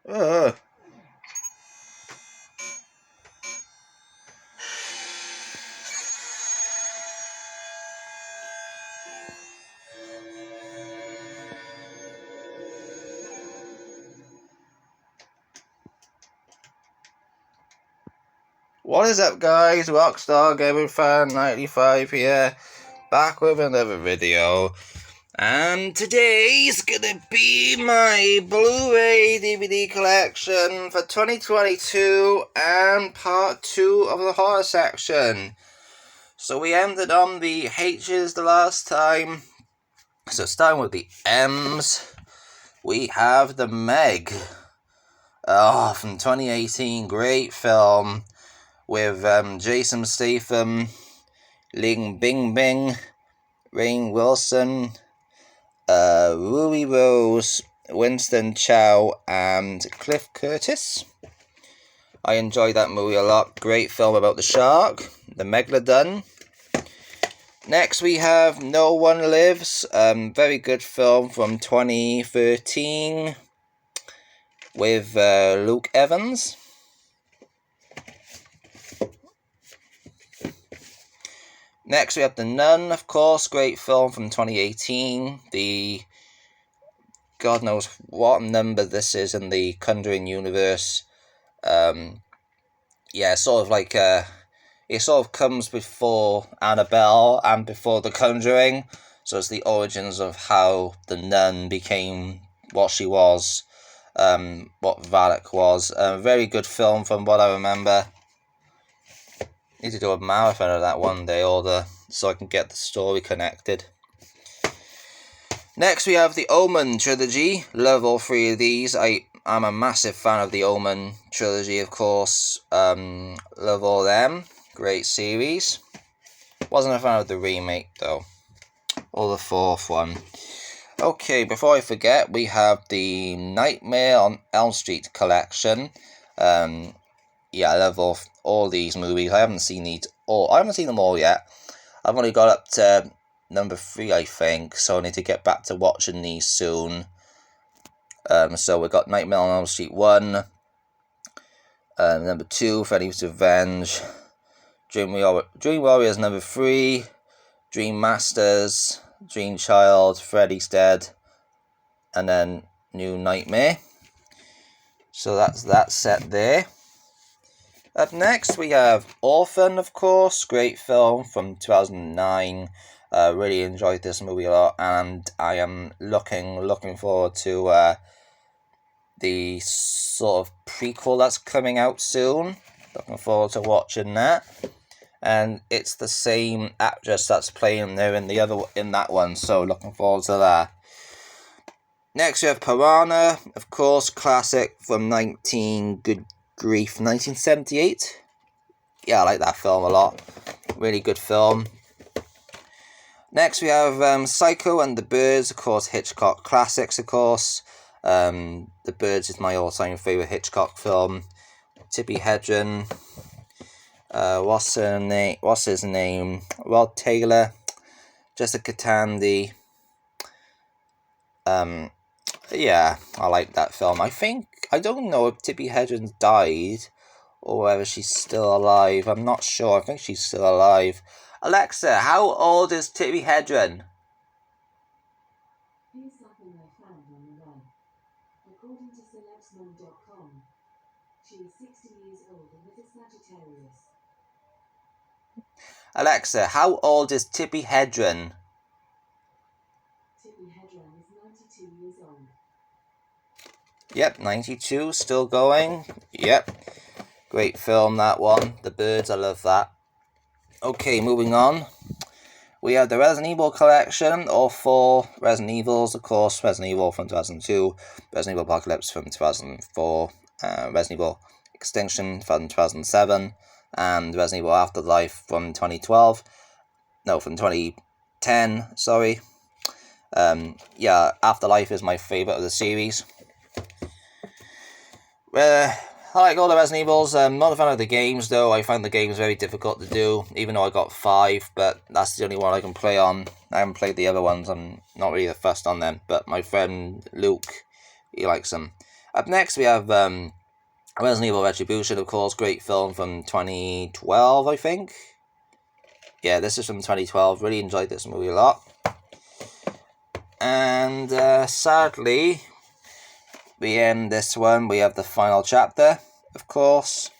Uh. What is up, guys? Rockstar Gaming Fan 95 here, back with another video. And today's gonna be my Blu Ray DVD collection for 2022 and part 2 of the horror section. So we ended on the H's the last time. So starting with the M's, we have The Meg. From 2018, great film with Jason Statham, Ling Bingbing, Rainn Wilson, Ruby Rose, Winston Chow, and Cliff Curtis. I enjoyed that movie a lot. Great film about the shark, the Megalodon. Next we have No One Lives, very good film from 2013 with Luke Evans. Next we have The Nun, of course, great film from 2018. The God knows what number this is in the Conjuring universe. Yeah, sort of like it sort of comes before Annabelle and before The Conjuring. So it's the origins of how the nun became what she was, what Valak was. Very good film from what I remember. Need to do a marathon of that one day, so I can get the story connected. Next we have the Omen trilogy. Love all three of these. I'm a massive fan of the Omen trilogy, of course. Love all them. Great series. Wasn't a fan of the remake though, or the fourth one. Okay, before I forget, we have the Nightmare on Elm Street collection. Yeah, I love all these movies. I haven't seen them all yet. I've only got up to number 3, I think, so I need to get back to watching these soon. So we got Nightmare on Elm Street 1, number 2, Freddy's Revenge, Dream Warriors number 3, Dream Masters, Dream Child, Freddy's Dead, and then New Nightmare. So that's that set there. Up next we have Orphan, of course, great film from 2009. Really enjoyed this movie a lot, and I am looking forward to the sort of prequel that's coming out soon. Looking forward to watching that. And it's the same actress that's playing there in that one, so looking forward to that. Next we have Piranha, of course, classic from 1978. Yeah, I like that film a lot. Really good film. Next we have Psycho and the Birds, of course, Hitchcock classics, of course. The Birds is my all-time favourite Hitchcock film. Tippi Hedren. What's his name? Rod Taylor. Jessica Tandy. Yeah, I like that film. I don't know if Tippi Hedren died or whether she's still alive. I'm not sure. I think she's still alive. Alexa, how old is Tippi Hedren? Here's something I found on the web. According to selectmon.com, she is 60 years old and is a Sagittarius. Alexa, how old is Tippi Hedren? Tippi Hedren is 92 years old. Yep, 92, still going. Yep, great film, that one. The Birds, I love that. Okay, moving on. We have the Resident Evil collection, all 4 Resident Evils, of course. Resident Evil from 2002, Resident Evil Apocalypse from 2004, Resident Evil Extinction from 2007, and Resident Evil Afterlife from 2012. No, from 2010, sorry. Yeah, Afterlife is my favourite of the series. I like all the Resident Evils. I'm not a fan of the games, though. I find the games very difficult to do, even though I got 5, but that's the only one I can play on. I haven't played the other ones. I'm not really fussed on them, but my friend Luke, he likes them. Up next, we have Resident Evil Retribution, of course, great film from 2012, I think. Yeah, this is from 2012. Really enjoyed this movie a lot. And sadly, we end this one. We have the final chapter, of course.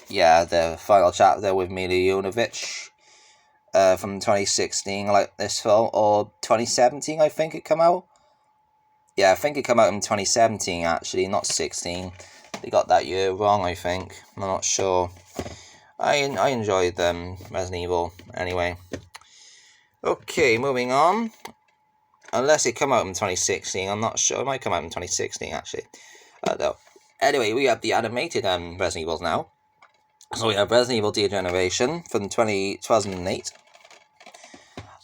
Yeah, the final chapter with Mila Jovovich from 2016, like this film, or 2017, I think it came out. Yeah, I think it came out in 2017, actually, not 16. They got that year wrong, I think. I'm not sure. I enjoyed Resident Evil, anyway. Okay, moving on. Unless it came out in 2016, I'm not sure. It might come out in 2016, actually. Though. Anyway, we have the animated Resident Evils now. So we have Resident Evil Degeneration from 2008.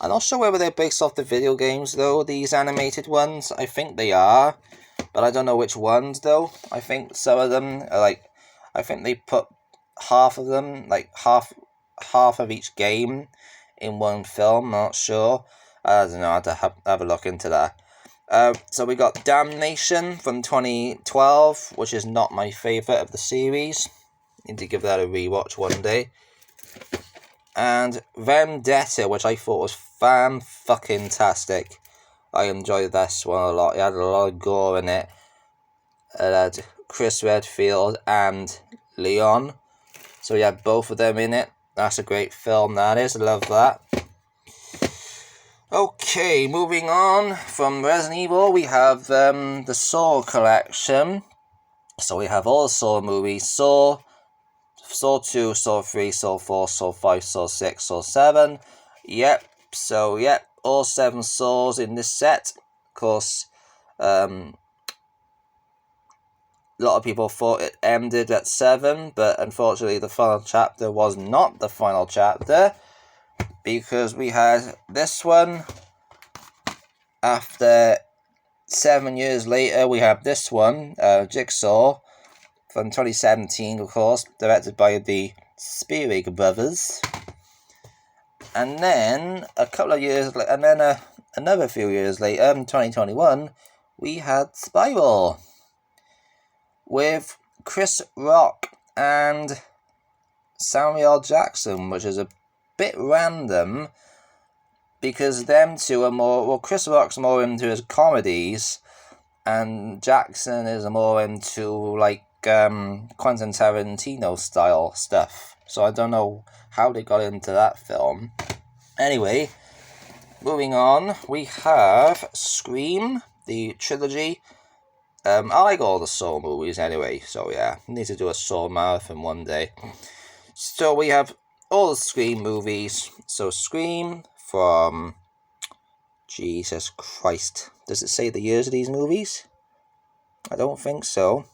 I'm not sure whether they're based off the video games, though, these animated ones. I think they are, but I don't know which ones, though. I think some of them are, like, I think they put half of them, like, half of each game in one film. I'm not sure. I don't know, I have to have a look into that. So we got Damnation from 2012, which is not my favourite of the series. Need to give that a rewatch one day. And Vendetta, which I thought was fan-fucking-tastic. I enjoyed this one a lot. It had a lot of gore in it. It had Chris Redfield and Leon. So we had both of them in it. That's a great film, that is. I love that. Okay, moving on from Resident Evil, we have the Saw collection. So we have all the Saw movies. Saw 2, Saw 3, Saw 4, Saw 5, Saw 6, Saw 7. Yep, all 7 Saws in this set. Of course, a lot of people thought it ended at 7, but unfortunately the final chapter was not the final chapter, because we had this one. After 7 years later, we have this one, Jigsaw, from 2017, of course, directed by the Spielberg brothers. And then a couple of years later, and then another few years later, in 2021, we had Spiral with Chris Rock and Samuel Jackson, which is a bit random because them two are more, well, Chris Rock's more into his comedies and Jackson is more into like Quentin Tarantino style stuff. So I don't know how they got into that film. Anyway, moving on, we have Scream, the trilogy. I like all the Saw movies anyway, so yeah, need to do a Saw marathon one day. So we have all the Scream movies. So Scream from, Jesus Christ, does it say the years of these movies? I don't think so.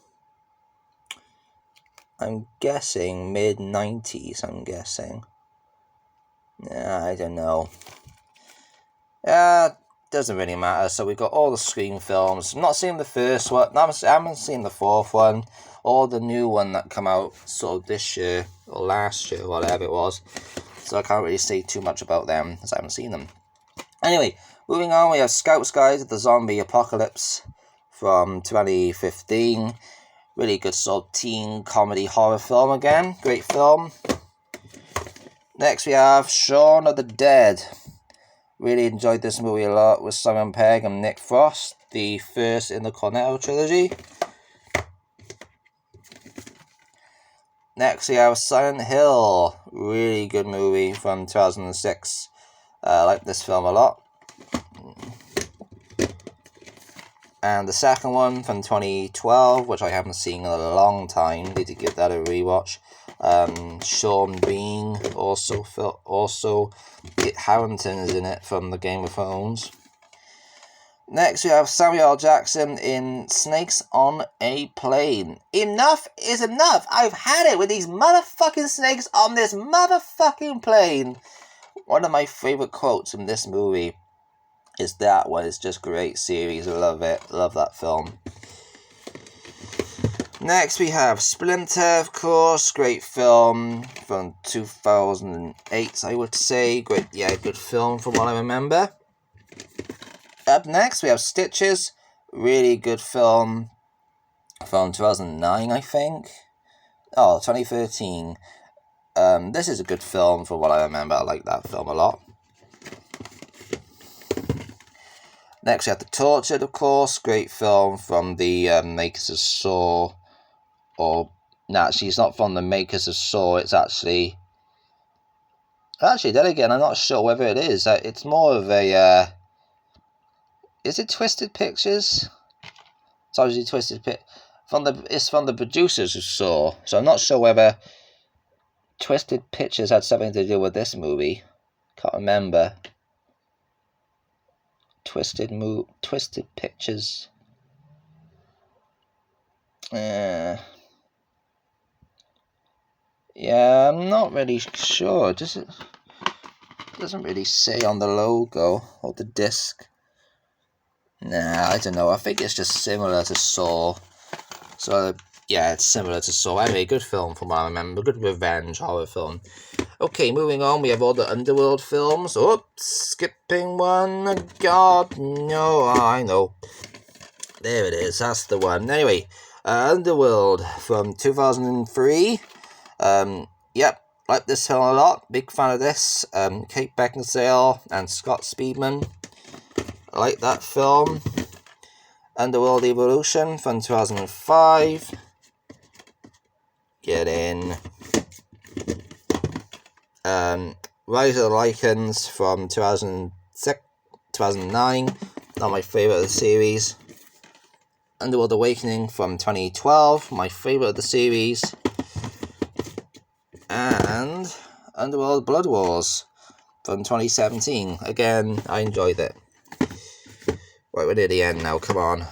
I'm guessing mid-90s, I'm guessing. I don't know. Doesn't really matter. So we've got all the Scream films. I'm not seeing the first one. I haven't seen the fourth one. Or the new one that come out sort of this year. Or last year, whatever it was. So I can't really say too much about them, as I haven't seen them. Anyway, moving on, we have Scout's Guide to the Zombie Apocalypse from 2015. Really good sort of teen comedy horror film again. Great film. Next we have Shaun of the Dead. Really enjoyed this movie a lot with Simon Pegg and Nick Frost. The first in the Cornetto trilogy. Next we have Silent Hill. Really good movie from 2006. I like this film a lot. And the second one from 2012, which I haven't seen in a long time. Need to give that a rewatch. Sean Bean, also Kit Harington is in it from the Game of Thrones. Next we have Samuel Jackson in Snakes on a Plane. Enough is enough! I've had it with these motherfucking snakes on this motherfucking plane! One of my favourite quotes from this movie is that one. It's just great series. I love it. Love that film. Next we have Splinter, of course. Great film from 2008, I would say. Good film from what I remember. Up next we have Stitches really good film from 2009, I think. Oh, 2013. This is a good film from what I remember. I like that film a lot. Next we have The Tortured, of course. Great film from the makers of Saw. Or, no, actually, it's not from the makers of Saw. It's actually... Actually, then again, I'm not sure whether it is. It's more of a... Is it Twisted Pictures? It's obviously Twisted Pictures. It's from the producers of Saw. So I'm not sure whether Twisted Pictures had something to do with this movie. Can't remember. Twisted Pictures. Yeah, I'm not really sure. It doesn't really say on the logo or the disc. Nah, I don't know. I think it's just similar to Saw. So, yeah, it's similar to Saw. Anyway, good film from what I remember. Good revenge horror film. Okay, moving on. We have all the Underworld films. Oops, skipping one. God, no, I know. There it is. That's the one. Anyway, Underworld from 2003. Yep, like this film a lot. Big fan of this. Kate Beckinsale and Scott Speedman. I like that film. Underworld Evolution from 2005. Get in. Rise of the Lycans from 2009. Not my favourite of the series. Underworld Awakening from 2012. My favourite of the series. And Underworld Blood Wars from 2017. Again, I enjoyed it. Right, we're near the end now, come on.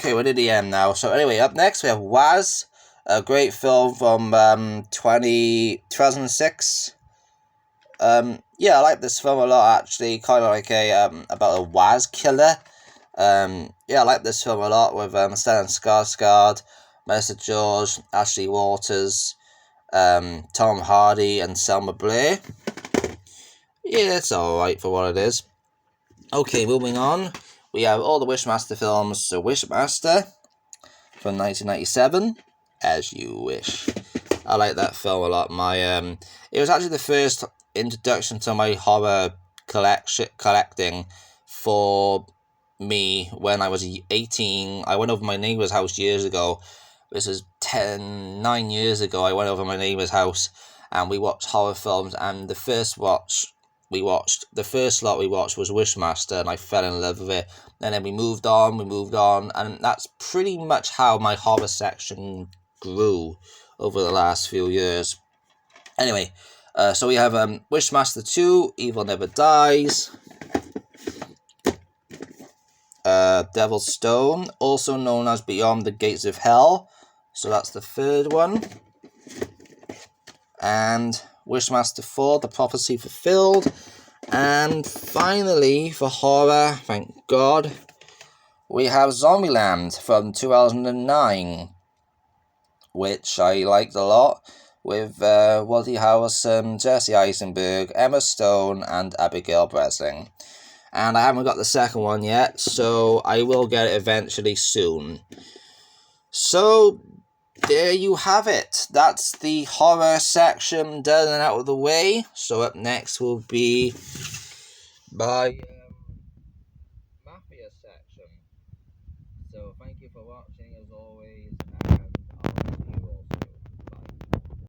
Okay, we're near the end now. So anyway, up next we have Waz, a great film from 2006. Yeah, I like this film a lot actually. Kind of like a about a Waz killer. Yeah, I like this film a lot with Stellan Skarsgård, Melissa George, Ashley Waters, Tom Hardy, and Selma Blair. Yeah, it's alright for what it is. Okay, moving on. We have all the Wishmaster films. So Wishmaster from 1997, As You Wish. I like that film a lot. It was actually the first introduction to my horror collecting for me when I was 18. I went over my neighbour's house years ago. This is 9 years ago. I went over my neighbour's house and we watched horror films, and the first lot we watched was Wishmaster, and I fell in love with it. And then we moved on, and that's pretty much how my horror section grew over the last few years. Anyway, so we have Wishmaster 2, Evil Never Dies, Devil's Stone, also known as Beyond the Gates of Hell, so that's the third one, and Wishmaster 4, The Prophecy Fulfilled, and finally, for horror, thank God, we have Zombieland from 2009, which I liked a lot, with Woody Harrelson, Jesse Eisenberg, Emma Stone, and Abigail Breslin. And I haven't got the second one yet, so I will get it eventually soon. So, there you have it. That's the horror section done and out of the way. So up next will be my Mafia section. So thank you for watching as as always.